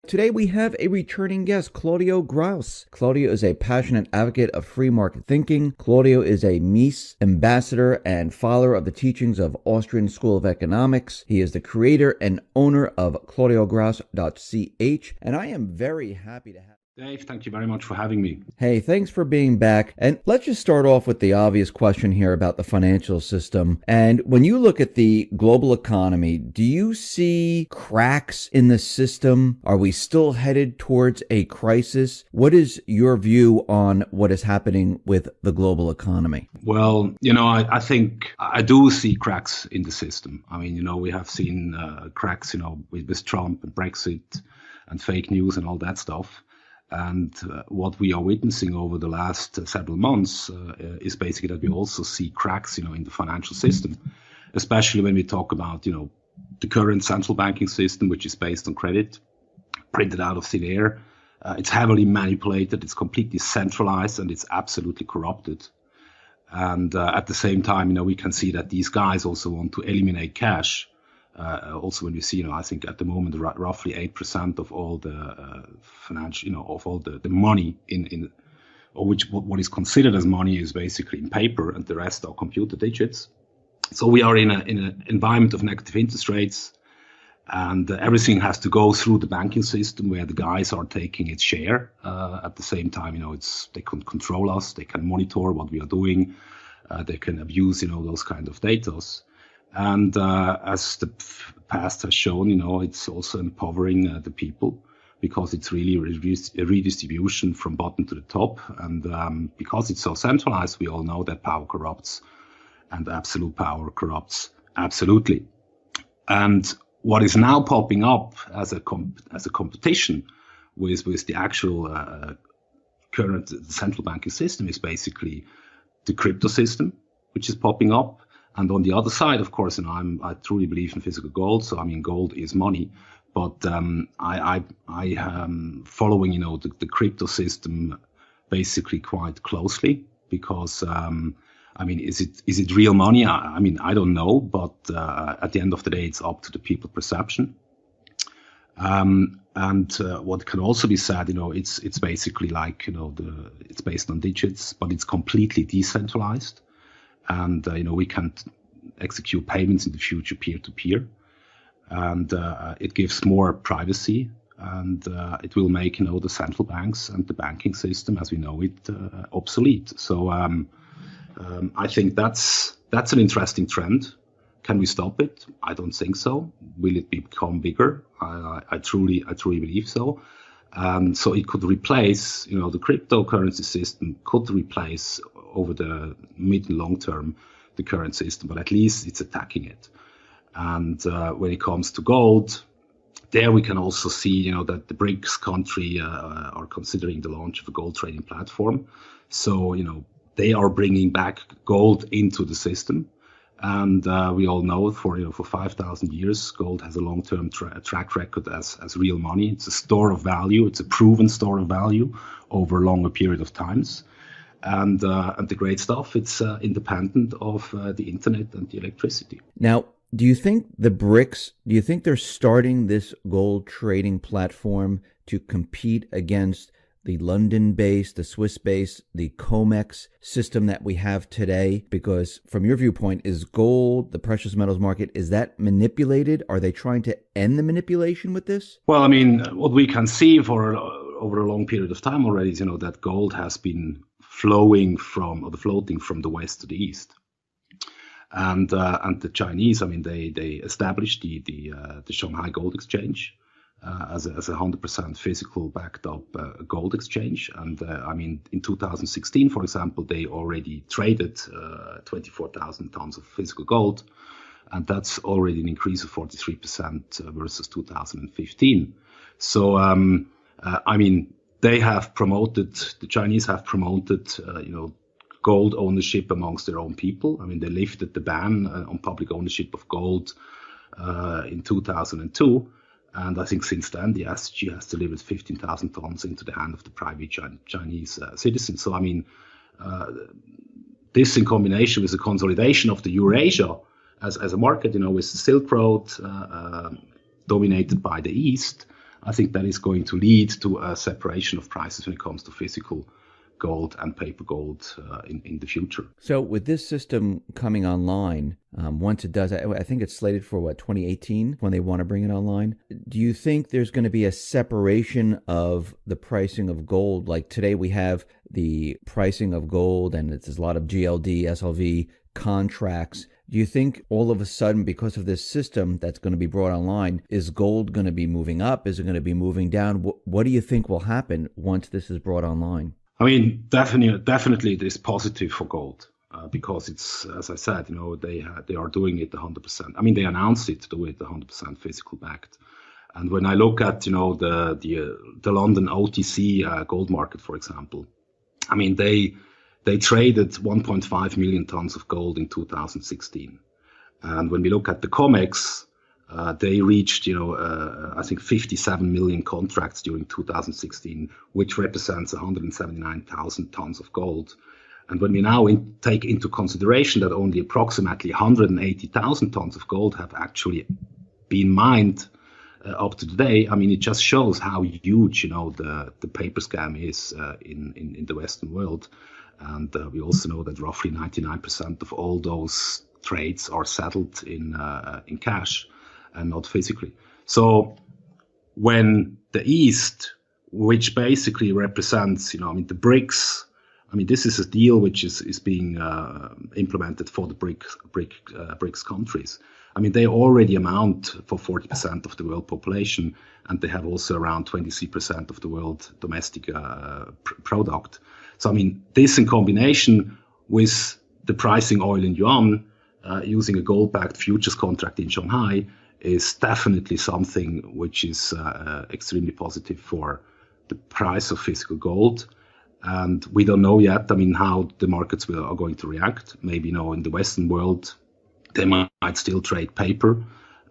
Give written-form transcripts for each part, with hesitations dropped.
Today we have a returning guest, Claudio Graus. Claudio is a passionate advocate of free market thinking. Claudio is a Mies ambassador and follower of the teachings of Austrian School of Economics. He is the creator and owner of claudiograuss.ch, and I am very happy to have Dave, thank you very much for having me. Hey, thanks for being back. And let's just start off with the obvious question here about the financial system. And when you look at the global economy, do you see cracks in the system? Are we still headed towards a crisis? What is your view on what is happening with the global economy? Well, I think I do see cracks in the system. I mean, we have seen cracks, with Trump and Brexit and fake news and all that stuff. And what we are witnessing over the last several months is basically that we also see cracks, in the financial system, especially when we talk about, the current central banking system, which is based on credit, printed out of thin air. It's heavily manipulated, it's completely centralized, and it's absolutely corrupted. And at the same time, we can see that these guys also want to eliminate cash. Also, when we see, I think at the moment, roughly 8% of all the financial, of all the money what is considered as money is basically in paper, and the rest are computer digits. So we are in an environment of negative interest rates, and everything has to go through the banking system where the guys are taking its share. At the same time, they can control us, they can monitor what we are doing, they can abuse, those kind of data. And as the past has shown, it's also empowering the people, because it's really a redistribution from bottom to the top. And because it's so centralized, we all know that power corrupts, and absolute power corrupts absolutely. And what is now popping up as a competition with the actual current central banking system is basically the crypto system, which is popping up. And on the other side, of course, I truly believe in physical gold. So, gold is money. But I am following, the crypto system basically quite closely, because, is it real money? I don't know. But at the end of the day, it's up to the people perception. And what can also be said, it's basically like, it's based on digits, but it's completely decentralized. And, we can execute payments in the future peer-to-peer. And it gives more privacy. And it will make, the central banks and the banking system as we know it obsolete. So I think that's an interesting trend. Can we stop it? I don't think so. Will it become bigger? I truly believe so. So it could replace, the cryptocurrency system could replace over the mid and long term the current system, but at least it's attacking it. And when it comes to gold, there we can also see, that the BRICS country are considering the launch of a gold trading platform. So, they are bringing back gold into the system. And we all know for 5,000 years, gold has a long-term track record as real money. It's a store of value. It's a proven store of value over a longer period of times. And the great stuff, it's independent of the internet and the electricity. Now, do you think they're starting this gold trading platform to compete against the London-based, the Swiss-based, the COMEX system that we have today? Because from your viewpoint, is gold, the precious metals market, is that manipulated? Are they trying to end the manipulation with this? Well, what we can see over a long period of time already is, that gold has been floating from the west to the east. And the Chinese, they established the Shanghai Gold Exchange as a 100% physical backed up gold exchange. And in 2016, for example, they already traded 24,000 tons of physical gold. And that's already an increase of 43% versus 2015. So, the Chinese have promoted, gold ownership amongst their own people. They lifted the ban on public ownership of gold in 2002. And I think since then, the SG has delivered 15,000 tons into the hand of the private Chinese citizens. So, this in combination with the consolidation of the Eurasia as a market, with the Silk Road dominated by the East, I think that is going to lead to a separation of prices when it comes to physical gold and paper gold in the future. So with this system coming online, once it does, I think it's slated for 2018 when they want to bring it online. Do you think there's going to be a separation of the pricing of gold? Like today we have the pricing of gold and there's a lot of GLD, SLV contracts. Do you think all of a sudden, because of this system that's going to be brought online, is gold going to be moving up? Is it going to be moving down? What do you think will happen once this is brought online? I mean, definitely it is positive for gold because it's, as I said, they are doing it 100%. I mean, they announced it to do it 100% physical backed. And when I look at, the London OTC gold market, for example, I mean, they traded 1.5 million tons of gold in 2016. And when we look at the COMEX, they reached, I think 57 million contracts during 2016, which represents 179,000 tons of gold. And when we now take into consideration that only approximately 180,000 tons of gold have actually been mined up to today, I mean, it just shows how huge, the paper scam is in the Western world. And we also know that roughly 99% of all those trades are settled in cash and not physically. So when the East, which basically represents, the BRICS, I mean, this is a deal which is being implemented for the BRICS countries. I mean, they already amount for 40% of the world population, and they have also around 23% of the world domestic product. So, I mean, this in combination with the pricing oil in yuan, using a gold-backed futures contract in Shanghai, is definitely something which is extremely positive for the price of physical gold. And we don't know yet, I mean, how the markets are going to react. Maybe, in the Western world, they might still trade paper,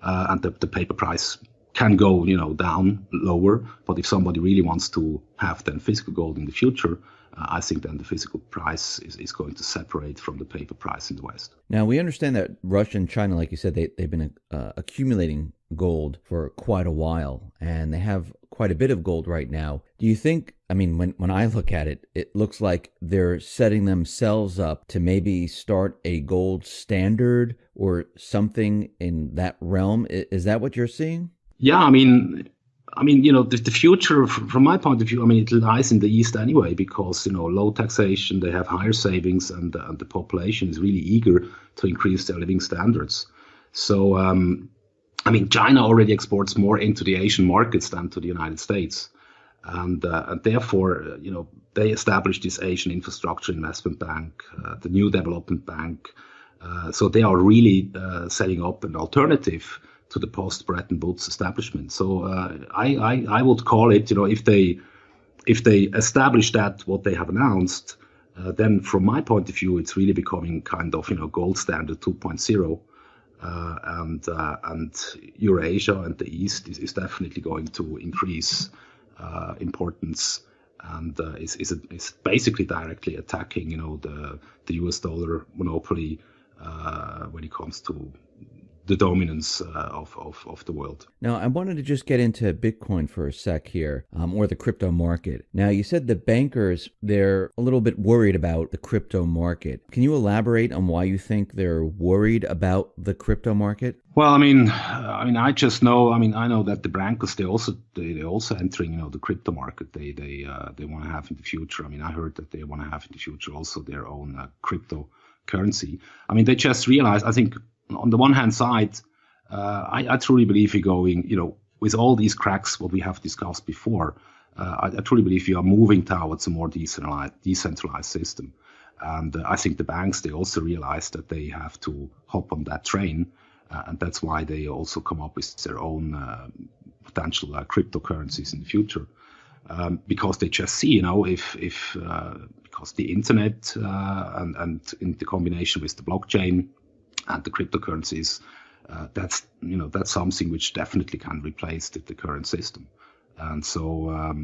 and the paper price can go, down lower. But if somebody really wants to have then physical gold in the future, I think then the physical price is going to separate from the paper price in the West. Now, we understand that Russia and China, like you said, they've been accumulating gold for quite a while, and they have quite a bit of gold right now. Do you think, I mean, when I look at it, it looks like they're setting themselves up to maybe start a gold standard or something in that realm? Is that what you're seeing? Yeah, I mean, the future, from my point of view, I mean, it lies in the East anyway, because, low taxation, they have higher savings, and the population is really eager to increase their living standards. So, I mean, China already exports more into the Asian markets than to the United States. And therefore, they established this Asian Infrastructure Investment Bank, the New Development Bank. So they are really setting up an alternative to the post-Bretton Woods establishment. So I would call it, if they establish that what they have announced, then from my point of view, it's really becoming kind of gold standard 2.0, and Eurasia and the East is definitely going to increase importance, and is basically directly attacking the US dollar monopoly when it comes to the dominance of the world. Now, I wanted to just get into Bitcoin for a sec here, or the crypto market. Now, you said the bankers, they're a little bit worried about the crypto market. Can you elaborate on why you think they're worried about the crypto market? Well, I mean, I just know. I know that the bankers, they're also entering, the crypto market. They want to have in the future. I mean, I heard that they want to have in the future also their own cryptocurrency. I mean, they just realized. I think, on the one hand side, I truly believe we're going, with all these cracks, what we have discussed before, I truly believe we are moving towards a more decentralized system. And I think the banks, they also realize that they have to hop on that train. And that's why they also come up with their own potential cryptocurrencies in the future. Because they just see, because the internet and in the combination with the blockchain and the cryptocurrencies, that's something which definitely can replace the current system. And so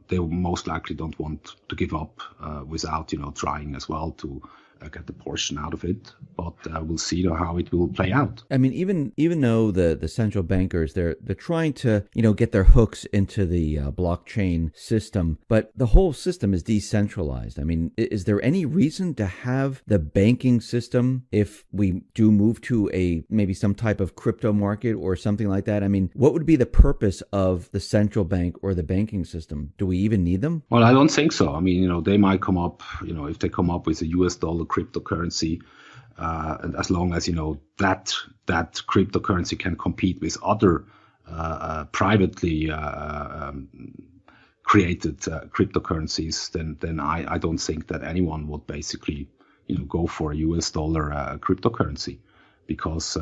they most likely don't want to give up without trying as well to get a portion out of it. But we'll see how it will play out. I mean, even though the central bankers they're trying to get their hooks into the blockchain system, but the whole system is decentralized. I mean, is there any reason to have the banking system if we do move to maybe some type of crypto market or something like that? I mean, what would be the purpose of the central bank or the banking system? Do we even need them? Well, I don't think so. I mean, they might come up, if they come up with a US dollar cryptocurrency, and as long as that cryptocurrency can compete with other privately created cryptocurrencies, then I don't think that anyone would basically go for a US dollar cryptocurrency, because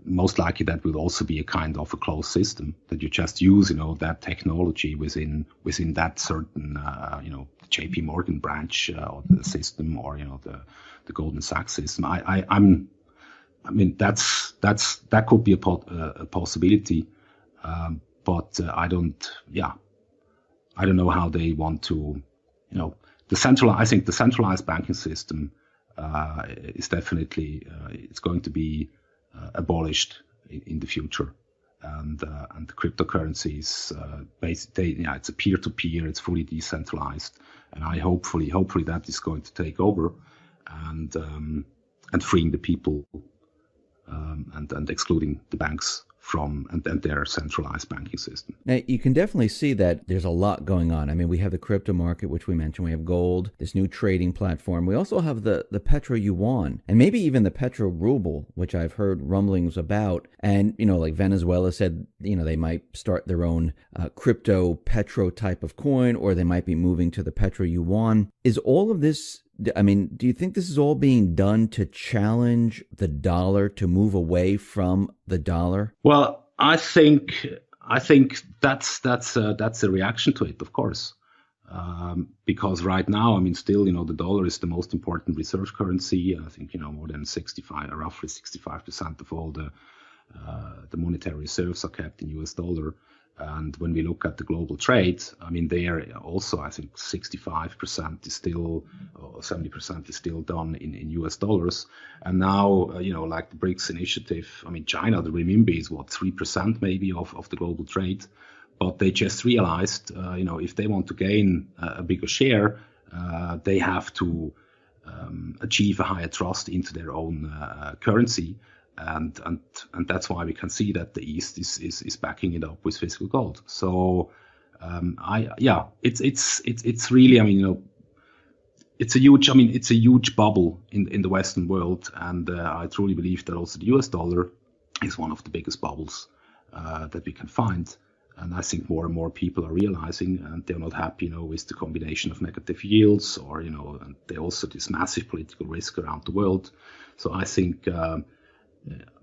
most likely that will also be a kind of a closed system that you just use that technology within that certain JP Morgan branch or the system, or the Goldman Sachs system. I mean that could be a possibility, but I don't know how they want to I think the centralized banking system is definitely it's going to be abolished in the future, and the cryptocurrencies it's a peer-to-peer, it's fully decentralized, and I hopefully that is going to take over and freeing the people and excluding the banks from and their centralized banking system. Now, you can definitely see that there's a lot going on. I mean, we have the crypto market, which we mentioned. We have gold, this new trading platform. We also have the petro yuan, and maybe even the petro ruble, which I've heard rumblings about. And, like Venezuela said, they might start their own crypto petro type of coin, or they might be moving to the petro yuan. Is all of this, I mean, do you think this is all being done to challenge the dollar, to move away from the dollar? Well, I think that's a reaction to it, of course, because right now, I mean, still, the dollar is the most important reserve currency. I think more than roughly 65% of all the monetary reserves are kept in US dollar. And when we look at the global trade, I mean, there also, I think 65% is still, or 70% is still done in US dollars. And now, like the BRICS initiative, I mean, China, the renminbi is 3% maybe of the global trade. But they just realized, if they want to gain a bigger share, they have to achieve a higher trust into their own currency. And that's why we can see that the East is backing it up with physical gold. So it's really, I mean, it's a huge bubble in the Western world, and I truly believe that also the US dollar is one of the biggest bubbles that we can find. And I think more and more people are realizing, and they're not happy, with the combination of negative yields, or and they also this massive political risk around the world. So I think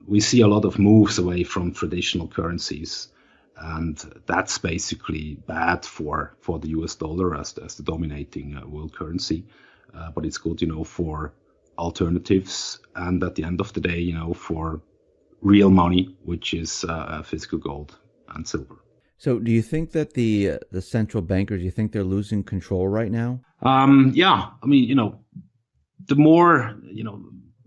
we see a lot of moves away from traditional currencies, and that's basically bad for the US dollar as the dominating world currency. But it's good, for alternatives, and at the end of the day, for real money, which is physical gold and silver. So do you think that the central bankers, do you think they're losing control right now? Yeah, I mean,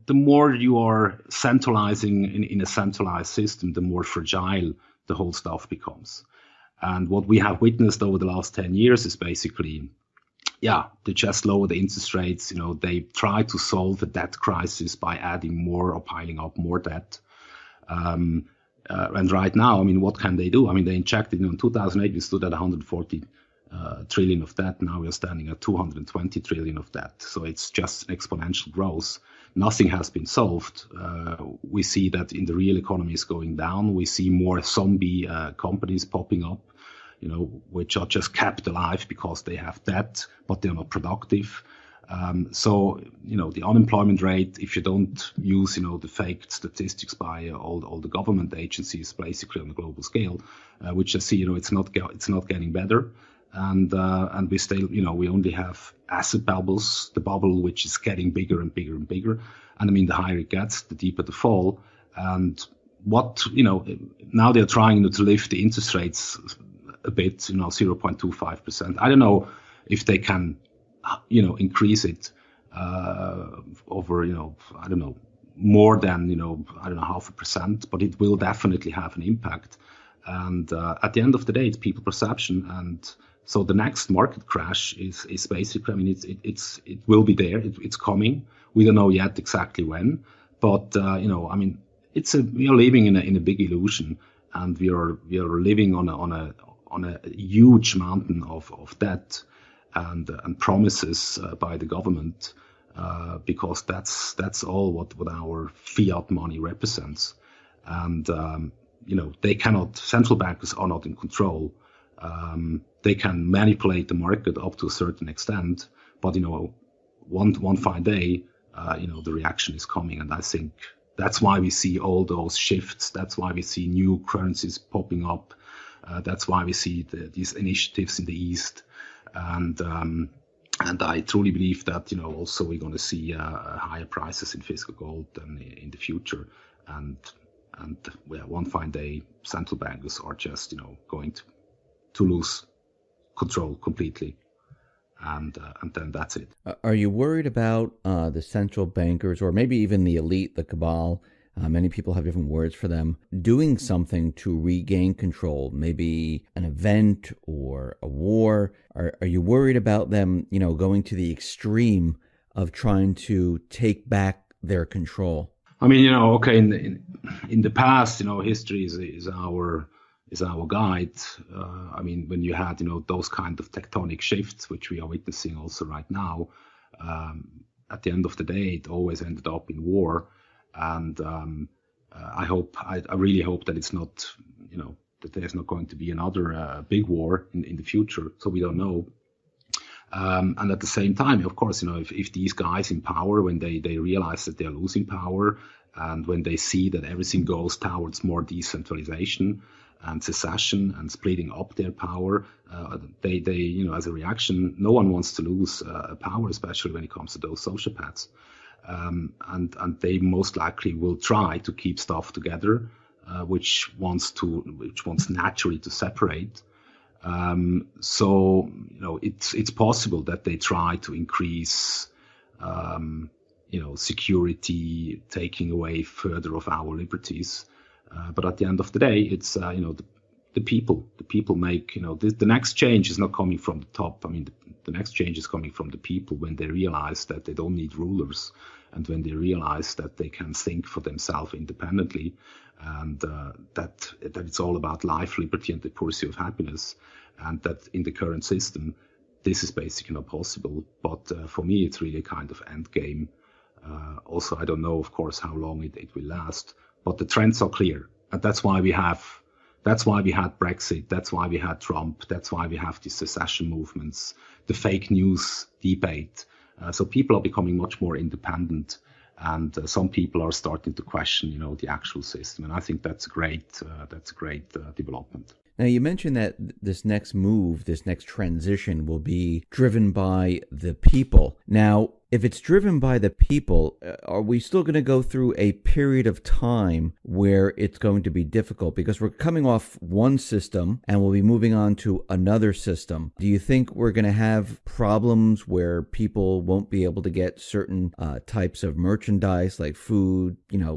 the more you are centralizing in a centralized system, the more fragile the whole stuff becomes. And what we have witnessed over the last 10 years is basically, they just lower the interest rates. They try to solve a debt crisis by adding more or piling up more debt. And right now, I mean, what can they do? I mean, they injected, in 2008, we stood at 140 trillion of debt. Now we're standing at 220 trillion of debt. So it's just exponential growth. Nothing has been solved. We see that in the real economy is going down. We see more zombie companies popping up, which are just kept alive because they have debt, but they're not productive. So, the unemployment rate, if you don't use, the fake statistics by all the government agencies, basically on a global scale, which just see, it's not getting better. And we still, we only have asset bubbles, the bubble which is getting bigger and bigger and bigger. And I mean, the higher it gets, the deeper the fall. And what, now they're trying to lift the interest rates a bit, 0.25%. I don't know if they can, increase it over, I don't know, more than, I don't know, 0.5%, but it will definitely have an impact. And at the end of the day, it's people perception. And so the next market crash is basically, I mean, it will be there. It's coming. We don't know yet exactly when, but I mean, we are living in a big illusion, and we are living on a huge mountain of debt and promises by the government, because that's all what our fiat money represents. And they cannot. Central bankers are not in control. They can manipulate the market up to a certain extent, but one fine day, the reaction is coming, and I think that's why we see all those shifts. That's why we see new currencies popping up. That's why we see these initiatives in the East, and I truly believe that also we're going to see higher prices in physical gold than in the future, and one fine day central bankers are just going to lose control completely, and then that's it. Are you worried about the central bankers, or maybe even the elite, the cabal? Many people have different words for them, doing something to regain control, maybe an event or a war. Are you worried about them, going to the extreme of trying to take back their control? I mean, okay, in the past, history is our guide. I mean, when you had, those kind of tectonic shifts, which we are witnessing also right now, at the end of the day, it always ended up in war. And I really hope that it's not, that there's not going to be another big war in the future. So we don't know. And at the same time, of course, if these guys in power, when they realize that they're losing power, and when they see that everything goes towards more decentralization and secession and splitting up their power, they as a reaction, no one wants to lose power, especially when it comes to those sociopaths. And they most likely will try to keep stuff together, which wants naturally to separate. So it's possible that they try to increase security, taking away further of our liberties. But at the end of the day, it's the people make the next change is not coming from the top. I mean, the next change is coming from the people when they realize that they don't need rulers, and when they realize that they can think for themselves independently, and that it's all about life, liberty, and the pursuit of happiness, and that in the current system, this is basically not possible. But for me, it's really a kind of end game. Also, I don't know, of course, how long it will last, but the trends are clear, and that's why we had Brexit, that's why we had Trump, that's why we have these secession movements, the fake news debate. So people are becoming much more independent, and some people are starting to question, the actual system, and I think that's a great development. Now, you mentioned that this next move, this next transition will be driven by the people. Now, if it's driven by the people, are we still going to go through a period of time where it's going to be difficult? Because we're coming off one system and we'll be moving on to another system. Do you think we're going to have problems where people won't be able to get certain types of merchandise like food,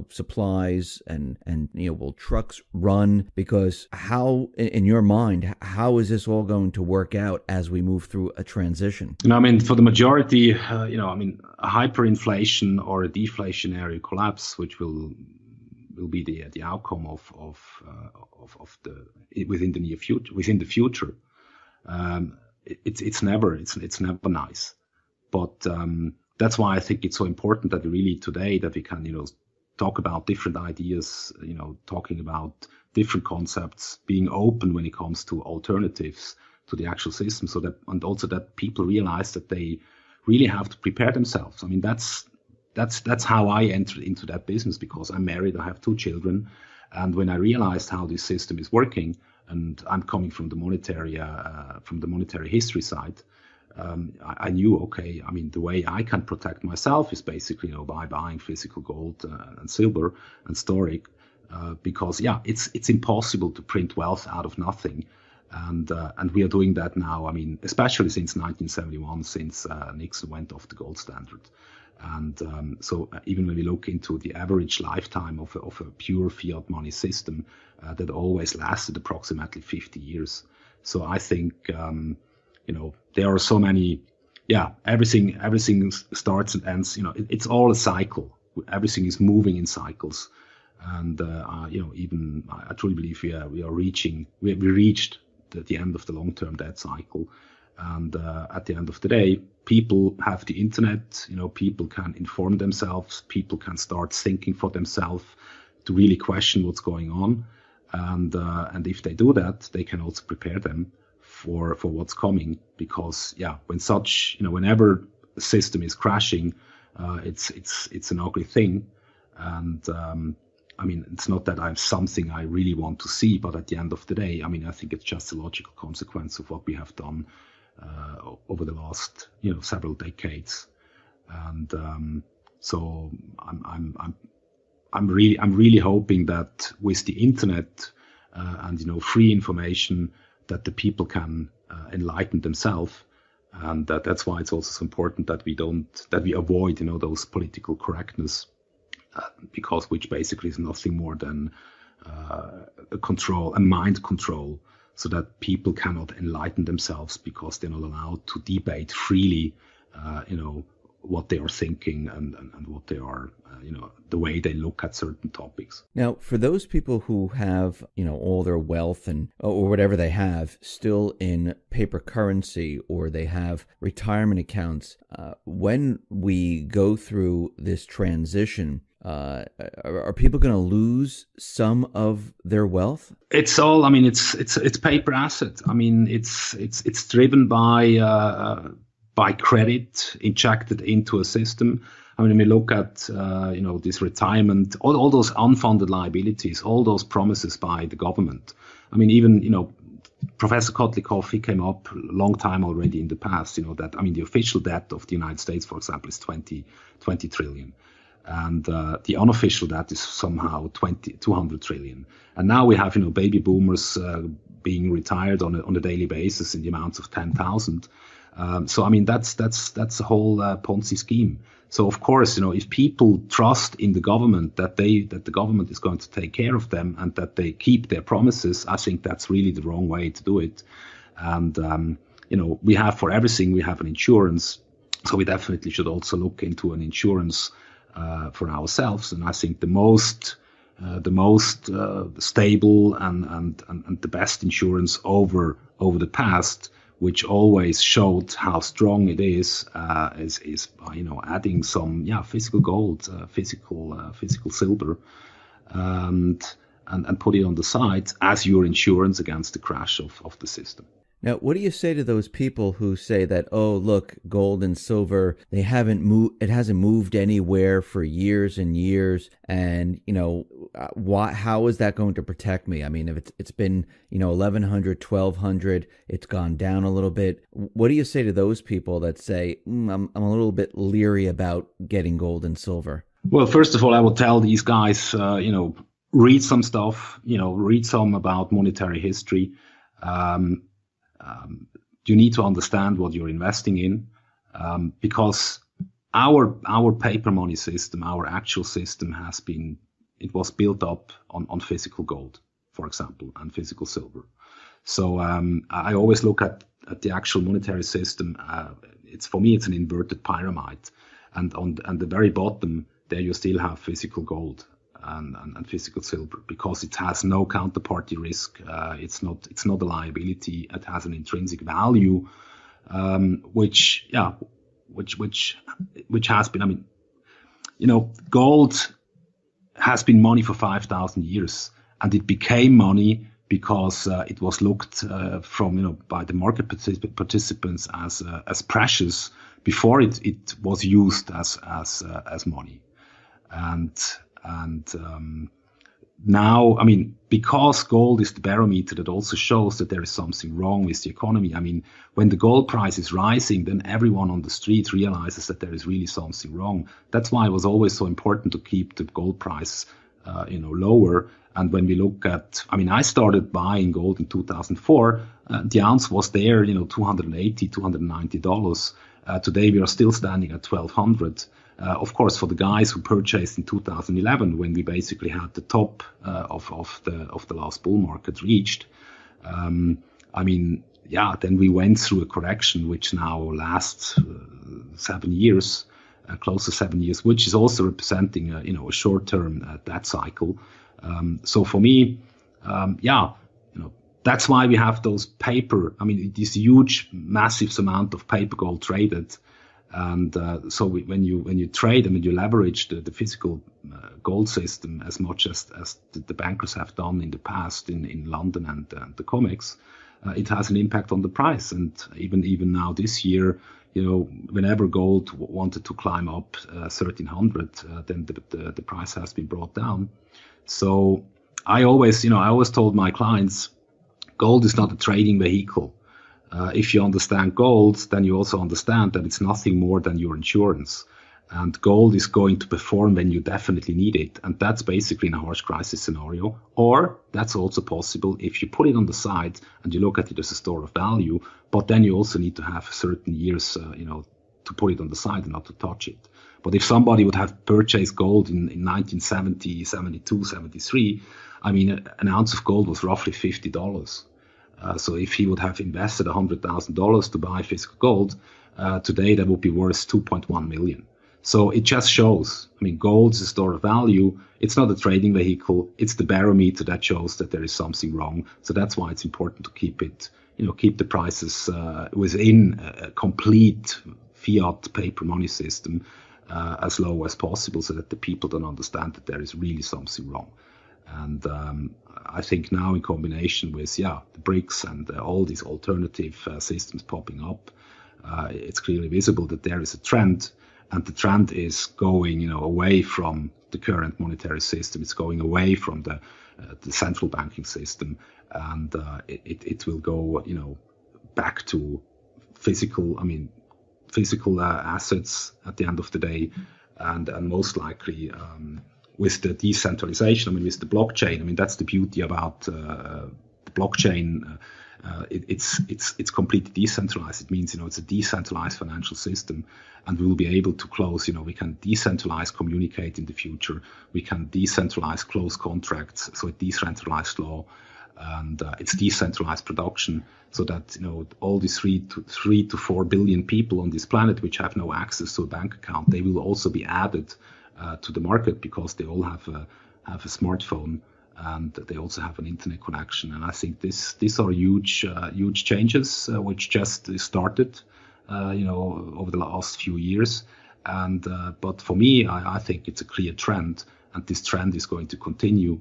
supplies, and will trucks run? Because how, in your mind, how is this all going to work out as we move through a transition? I mean, for the majority, a hyperinflation or a deflationary collapse, which will be the outcome of the within the near future, within the future. It's never nice, but that's why I think it's so important that we really today that we can talk about different ideas, talking about different concepts, being open when it comes to alternatives to the actual system, so that, and also that people realize that they really have to prepare themselves. I mean, that's how I entered into that business, because I'm married, I have 2 children, and when I realized how this system is working, and I'm coming from the monetary history side, I knew, okay, I mean, the way I can protect myself is basically by buying physical gold and silver and storing, because it's impossible to print wealth out of nothing. And we are doing that now. I mean, especially since 1971, since Nixon went off the gold standard. And so even when we look into the average lifetime of a pure fiat money system, that always lasted approximately 50 years. So I think, there are so many, everything starts and ends, it's all a cycle. Everything is moving in cycles. And, even I truly believe we reached the end of the long-term debt cycle. And at the end of the day, people have the internet, people can inform themselves, people can start thinking for themselves to really question what's going on. And if they do that, they can also prepare them for what's coming, because whenever the system is crashing, it's an ugly thing. And it's not that I'm something I really want to see, but at the end of the day, I think it's just a logical consequence of what we have done over the last, several decades. And so I'm really hoping that with the internet and free information, that the people can enlighten themselves. And that's why it's also so important that we avoid those political correctness, because which basically is nothing more than a mind control, so that people cannot enlighten themselves because they're not allowed to debate freely, what they are thinking and what they are, the way they look at certain topics. Now, for those people who have, all their wealth or whatever they have still in paper currency, or they have retirement accounts, when we go through this transition, are people going to lose some of their wealth? It's all. It's paper asset. It's driven by credit injected into a system. When we look at this retirement, all those unfunded liabilities, all those promises by the government. Even Professor Kotlikoff, he came up a long time already in the past. That the official debt of the United States, for example, is 20 trillion. And the unofficial debt is somehow 200 trillion. And now we have, baby boomers being retired on a daily basis in the amounts of 10,000. So that's the whole Ponzi scheme. So of course, if people trust in the government that the government is going to take care of them and that they keep their promises, I think that's really the wrong way to do it. And we have, for everything, we have an insurance. So we definitely should also look into an insurance for ourselves. And I think the most stable and the best insurance over the past, which always showed how strong it is adding some physical gold, physical silver, and put it on the side as your insurance against the crash of the system. Now, what do you say to those people who say that, oh, look, gold and silver, it hasn't moved anywhere for years and years, and how is that going to protect me? If it's been 1100, 1200, it's gone down a little bit. What do you say to those people that say, I'm a little bit leery about getting gold and silver? Well, first of all, I will tell these guys, read some stuff, read some about monetary history. You need to understand what you're investing in, because our paper money system, our actual system was built up on physical gold, for example, and physical silver. So I always look at the actual monetary system. For me, it's an inverted pyramid, and on the very bottom there you still have physical gold and physical silver, because it has no counterparty risk. It's not a liability. It has an intrinsic value, which has been. Gold has been money for 5,000 years, and it became money because it was looked from by the market participants as precious before it was used as money, and now, because gold is the barometer that also shows that there is something wrong with the economy. When the gold price is rising, then everyone on the street realizes that there is really something wrong. That's why it was always so important to keep the gold price lower. And when we look at, I started buying gold in 2004. The ounce was there, $280, $290. Today we are still standing at 1,200. Of course, for the guys who purchased in 2011, when we basically had the top of the last bull market reached, then we went through a correction which now lasts 7 years, close to 7 years, which is also representing a short-term debt cycle. So for me, that's why we have those paper. This huge, massive amount of paper gold traded. And so when you trade, you leverage the physical gold system as much as the bankers have done in the past in London and the COMEX, it has an impact on the price. And even now this year, whenever gold wanted to climb up 1,300, then the price has been brought down. So I always told my clients, gold is not a trading vehicle. If you understand gold, then you also understand that it's nothing more than your insurance. And gold is going to perform when you definitely need it. And that's basically in a harsh crisis scenario. Or that's also possible if you put it on the side and you look at it as a store of value. But then you also need to have certain years, to put it on the side and not to touch it. But if somebody would have purchased gold in 1970, 72, 73, an ounce of gold was roughly $50. So if he would have invested $100,000 to buy physical gold, today that would be worth 2.1 million. So it just shows, gold is a store of value. It's not a trading vehicle. It's the barometer that shows that there is something wrong. So that's why it's important to keep it, keep the prices within a complete fiat paper money system as low as possible, so that the people don't understand that there is really something wrong. And I think now in combination with the BRICS and all these alternative systems popping up, it's clearly visible that there is a trend, and the trend is going away from the current monetary system. It's going away from the central banking system, and it will go back to physical assets at the end of the day, and most likely with the decentralization, with the blockchain. That's the beauty about the blockchain. It's completely decentralized. It means it's a decentralized financial system, and we will be able to close. We can decentralize communicate in the future. We can decentralize close contracts, so it's decentralized law, and it's decentralized production, so that all these 3 to 4 billion people on this planet which have no access to a bank account, they will also be added to the market, because they all have a smartphone, and they also have an internet connection. And I think these are huge changes which just started over the last few years. And but for me, I think it's a clear trend, and this trend is going to continue.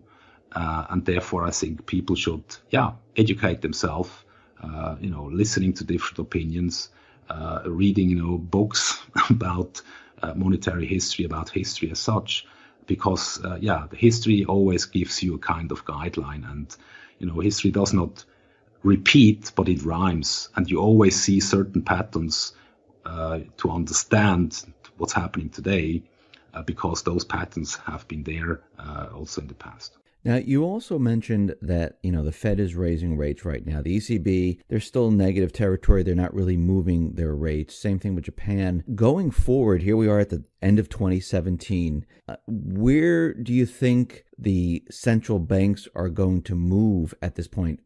And therefore, I think people should educate themselves, listening to different opinions, reading books about monetary history, about history as such, because the history always gives you a kind of guideline, and history does not repeat, but it rhymes, and you always see certain patterns to understand what's happening today, because those patterns have been there also in the past. Now, you also mentioned that, the Fed is raising rates right now. The ECB, they're still in negative territory. They're not really moving their rates. Same thing with Japan. Going forward, here we are at the end of 2017. Where do you think the central banks are going to move at this point?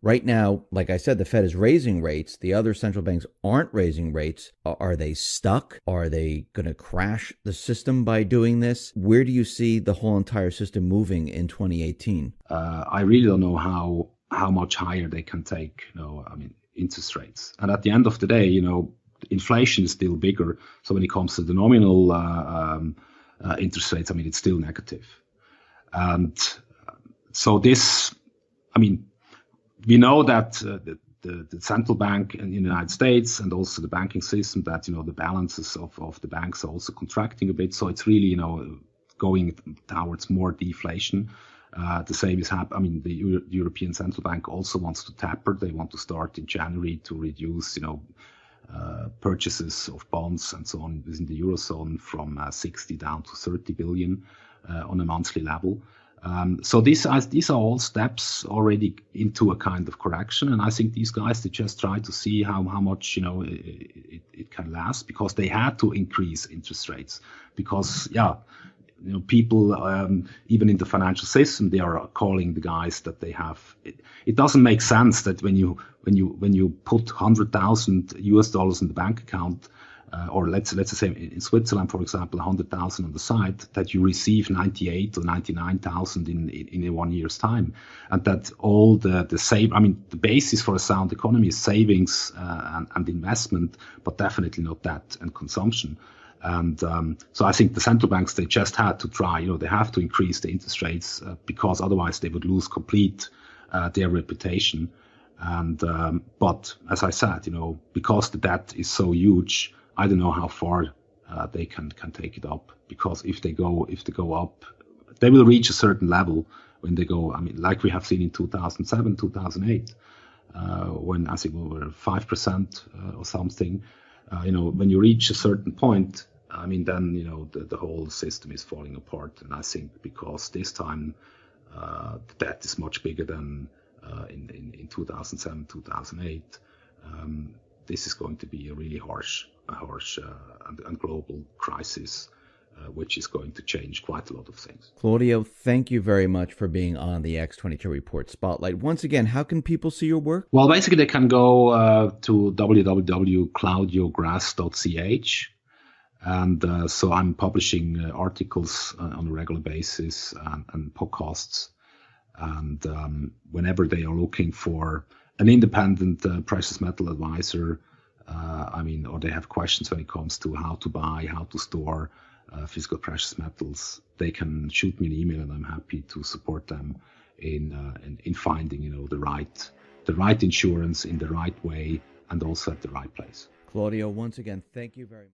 Right now, like I said, the Fed is raising rates. The other central banks aren't raising rates. Are they stuck? Are they going to crash the system by doing this? Where do you see the whole entire system moving in 2018? I really don't know how much higher they can take, interest rates. And at the end of the day, inflation is still bigger. So when it comes to the nominal interest rates, it's still negative. And so this, we know that the central bank in the United States, and also the banking system, that, the balances of the banks are also contracting a bit. So it's really, going towards more deflation. The same is happening. The European Central Bank also wants to taper. They want to start in January to reduce, purchases of bonds and so on within the Eurozone from 60 down to 30 billion. on a monthly level. So these are all steps already into a kind of correction, and I think these guys, they just try to see how much it can last, because they had to increase interest rates, because people even in the financial system, they are calling the guys that they have. It doesn't make sense that when you put $100,000 in the bank account, or let's say in Switzerland, for example, 100,000 on the side, that you receive 98 or 99,000 in 1 year's time, and that all the basis for a sound economy is savings and investment, but definitely not debt and consumption. And so I think the central banks, they just had to try, they have to increase the interest rates because otherwise they would lose complete their reputation. And but as I said, because the debt is so huge, I don't know how far they can take it up, because if they go up, they will reach a certain level when they go. I mean, like we have seen in 2007, 2008, when I think we were 5% or something. When you reach a certain point, I mean, then the whole system is falling apart. And I think because this time the debt is much bigger than in 2007, 2008. This is going to be a really harsh and global crisis, which is going to change quite a lot of things. Claudio, thank you very much for being on the X22 Report Spotlight. Once again, how can people see your work? Well, basically, they can go to www.claudiograss.ch. And so I'm publishing articles on a regular basis and podcasts. And whenever they are looking for an independent precious metal advisor, or they have questions when it comes to how to buy, how to store physical precious metals, they can shoot me an email, and I'm happy to support them in finding the right insurance in the right way and also at the right place. Claudio, once again, thank you very much.